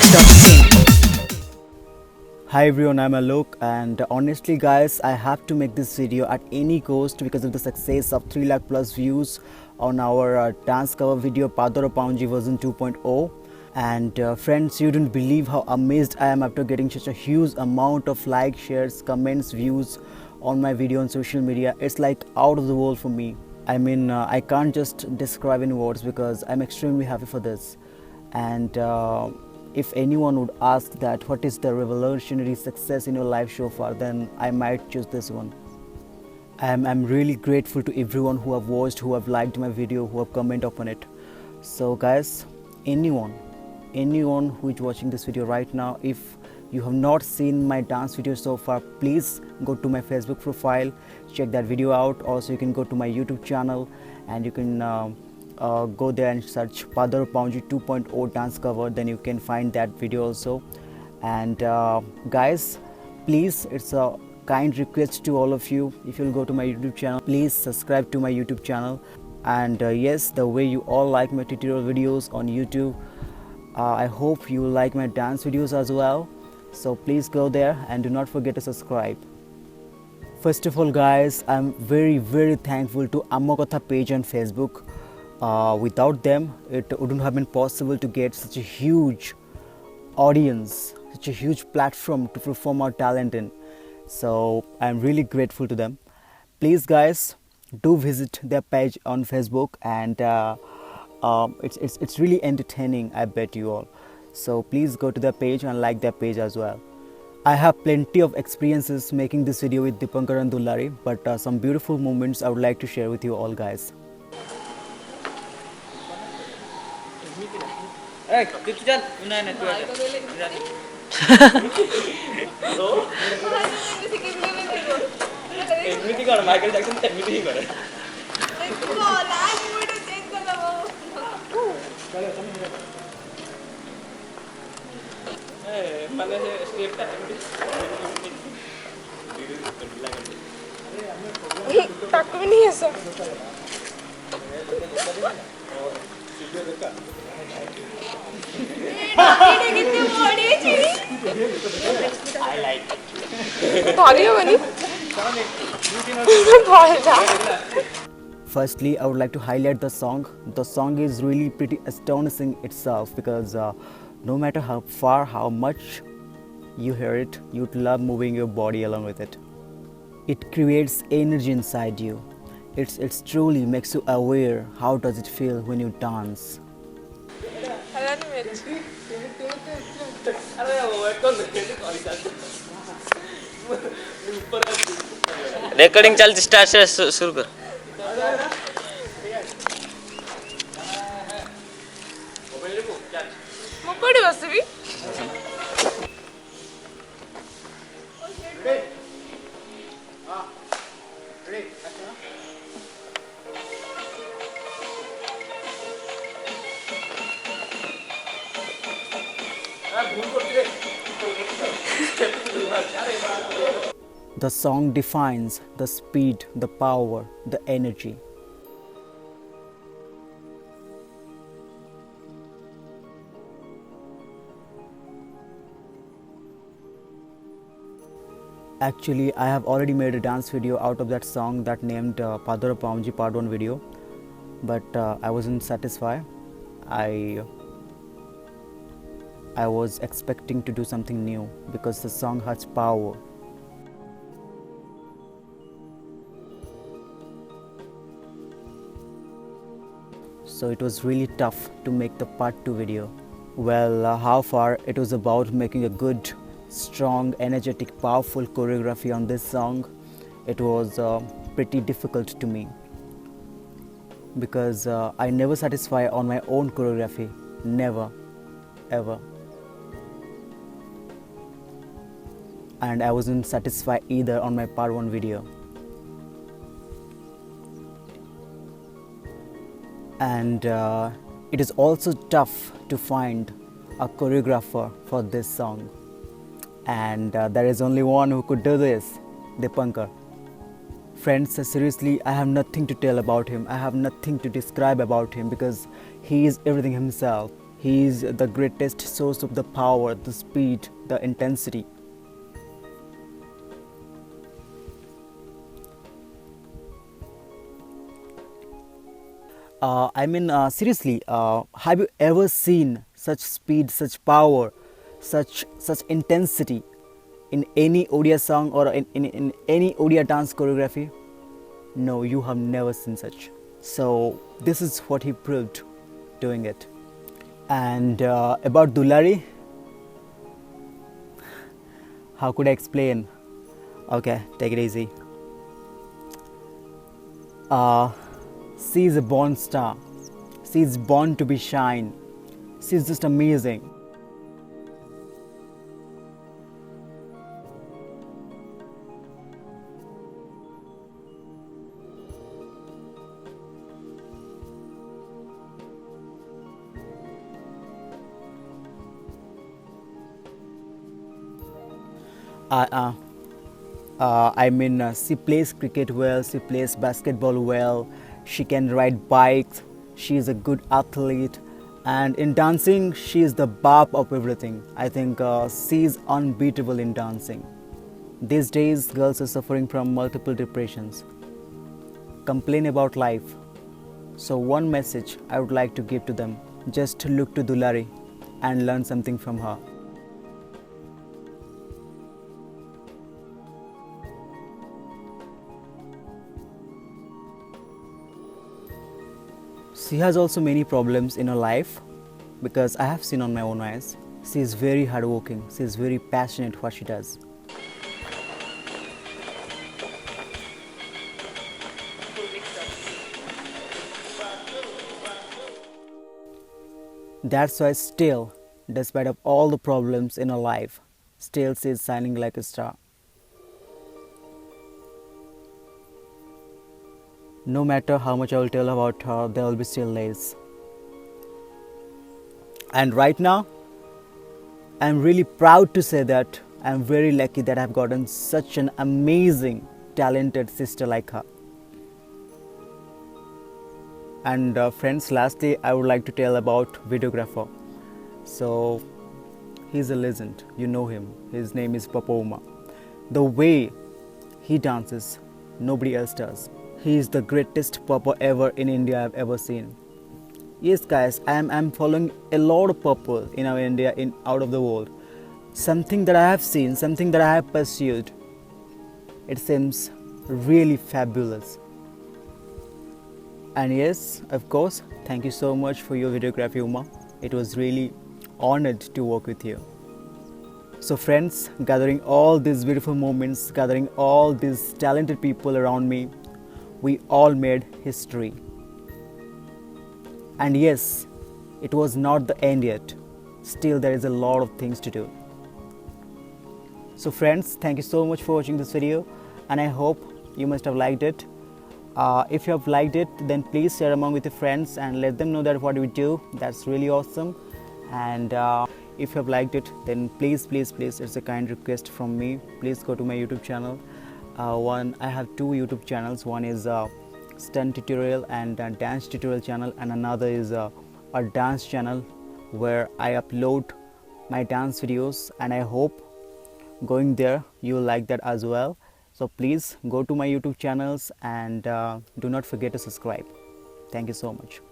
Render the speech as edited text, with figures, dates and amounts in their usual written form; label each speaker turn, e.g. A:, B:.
A: alok.in. Hi everyone, I'm Alok, and honestly guys, I have to make this video at any cost because of the success of 3 lakh plus views on our dance cover video Padara Paunji version 2.0. And friends, you don't believe how amazed I am after getting such a huge amount of likes, shares, comments, views on my video on social media. It's like out of the world for me. I mean, I can't just describe in words because I'm extremely happy for this. And if anyone would ask that what is the revolutionary success in your life so far, then I might choose this one. I'm really grateful to everyone who have watched, who have liked my video, who have commented upon it. So guys, anyone who is watching this video right now, if you have not seen my dance video so far, please go to my Facebook profile, check that video out. Also you can go to my YouTube channel and you can go there and search Padara Paunji 2.0 dance cover, then you can find that video also. And guys, please, it's a kind request to all of you, if you'll go to my YouTube channel, please subscribe to my YouTube channel. And yes, the way you all like my tutorial videos on YouTube, I hope you like my dance videos as well. So please go there and do not forget to subscribe. First of all guys, I'm very thankful to Ammokatha page on Facebook. Without them, it wouldn't have been possible to get such a huge audience, such a huge platform to perform our talent in. So I'm really grateful to them. Please guys, do visit their page on Facebook, and it's really entertaining, I bet you all. So please go to their page and like their page as well. I have plenty of experiences making this video with Dipankar and Dullari, but some beautiful moments I would like to share with you all guys.
B: Takku भी नहीं है sir
A: Firstly, I would like to highlight the song. The song is really pretty astonishing itself because no matter how far, how much you hear it, you'd love moving your body along with it. It creates energy inside you. It's truly makes you aware how does it feel when you dance.
C: Recording चलती start से शुरू कर
B: मुकोड़ी बसवी
A: The song defines the speed, the power, the energy. Actually, I have already made a dance video out of that song that named Padara Paunji Part 1 video, but I wasn't satisfied. I was expecting to do something new because the song has power. So it was really tough to make the part 2 video. Well, how far it was about making a good, strong, energetic, powerful choreography on this song, it was pretty difficult to me because I never satisfy on my own choreography, never, ever. And I wasn't satisfied either on my part 1 video. And it is also tough to find a choreographer for this song, and there is only one who could do this, Dipankar. Friends, seriously, I have nothing to tell about him. I have nothing to describe about him because he is everything himself. He is the greatest source of the power, the speed, the intensity. Seriously, have you ever seen such speed, such power, such intensity in any Odia song or in any Odia dance choreography? No, you have never seen such. So this is what he proved doing it. And about Dulari, how could I explain? Okay, take it easy. Uh, she is a born star. She is born to be shine. She is just amazing. Uh, uh, she plays cricket well, she plays basketball well, she can ride bikes, she is a good athlete, and in dancing, she is the bap of everything. I think she is unbeatable in dancing. These days, girls are suffering from multiple depressions, complain about life. So, one message I would like to give to them, just look to Dulari and learn something from her. She has also many problems in her life because I have seen on my own eyes. She is very hardworking. She is very passionate what she does. That's why still, despite of all the problems in her life, still she is shining like a star. No matter how much I will tell about her, there will be still less. And right now, I'm really proud to say that I'm very lucky that I've gotten such an amazing, talented sister like her. And friends, lastly, I would like to tell about videographer. So, he's a legend. You know him. His name is Papoma. The way he dances, nobody else does. He is the greatest papa ever in India I've ever seen. Yes, guys, I'm following a lot of purple in our India, in out of the world. Something that I have seen, something that I have pursued. It seems really fabulous. And yes, of course, thank you so much for your videography, Uma. It was really honored to work with you. So friends, gathering all these beautiful moments, gathering all these talented people around me, we all made history. And yes, it was not the end yet. Still, there is a lot of things to do. So friends, thank you so much for watching this video, and I hope you must have liked it. If you have liked it, then please share among with your friends and let them know that what we do, that's really awesome. And if you have liked it, then please, it's a kind request from me, please go to my YouTube channel. I have two YouTube channels. One is stunt tutorial and dance tutorial channel, and another is a dance channel where I upload my dance videos, and I hope going there you will like that as well. So please go to my YouTube channels and do not forget to subscribe. Thank you so much.